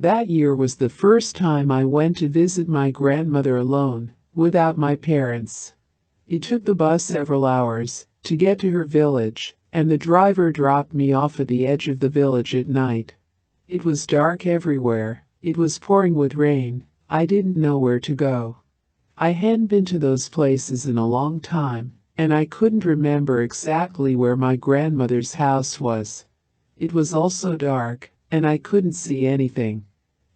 That year was the first time I went to visit my grandmother alone, without my parents. It took the bus several hours to get to her village, and the driver dropped me off at the edge of the village at night. It was dark everywhere, it was pouring with rain, I didn't know where to go. I hadn't been to those places in a long time, and I couldn't remember exactly where my grandmother's house was. It was also dark, and I couldn't see anything.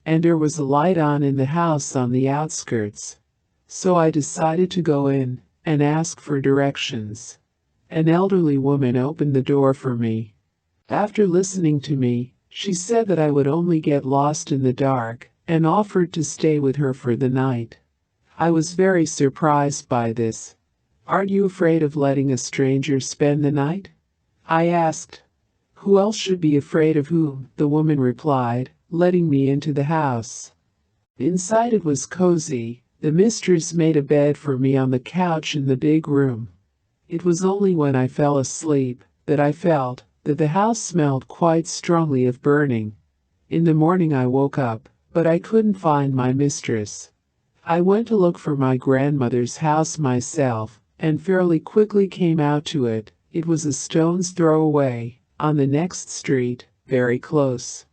And there was a light on in the house on the outskirts. So I decided to go in and ask for directions. An elderly woman opened the door for me. After listening to me, she said that I would only get lost in the dark and offered to stay with her for the night. I was very surprised by this. "Aren't you afraid of letting a stranger spend the night?" I asked. "Who else should be afraid of whom?" the woman replied, letting me into the house. Inside it was cozy. The mistress made a bed for me on the couch in the big room. It was only when I fell asleep that I felt that the house smelled quite strongly of burning. In the morning I woke up, but I couldn't find my mistress. I went to look for my grandmother's house myself, and fairly quickly came out to it. It was a stone's throw away, on the next street, very close.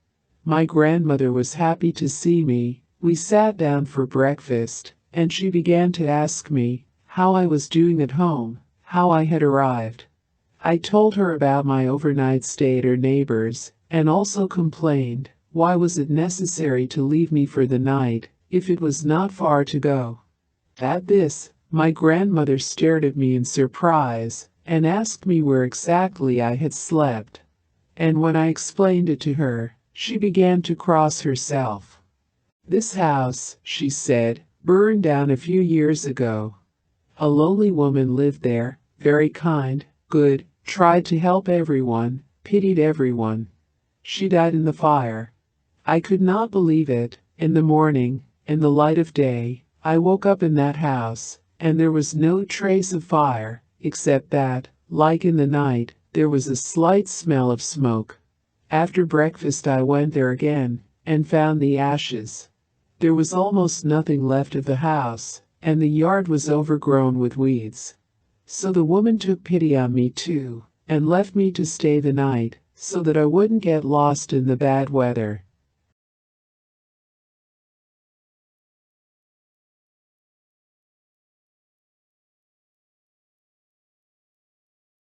My grandmother was happy to see me. We sat down for breakfast, and she began to ask me how I was doing at home, how I had arrived. I told her about my overnight stay at her neighbor's, and also complained, why was it necessary to leave me for the night, if it was not far to go? At this, my grandmother stared at me in surprise, and asked me where exactly I had slept. And when I explained it to her, she began to cross herself. "This house," she said, "burned down a few years ago. A lonely woman lived there, very kind, good, tried to help everyone, pitied everyone. She died in the fire." I could not believe it. In the morning, in the light of day, I woke up in that house, and there was no trace of fire, except that, like in the night, there was a slight smell of smoke. After breakfast I went there again, and found the ashes. There was almost nothing left of the house, and the yard was overgrown with weeds. So the woman took pity on me too, and left me to stay the night, so that I wouldn't get lost in the bad weather.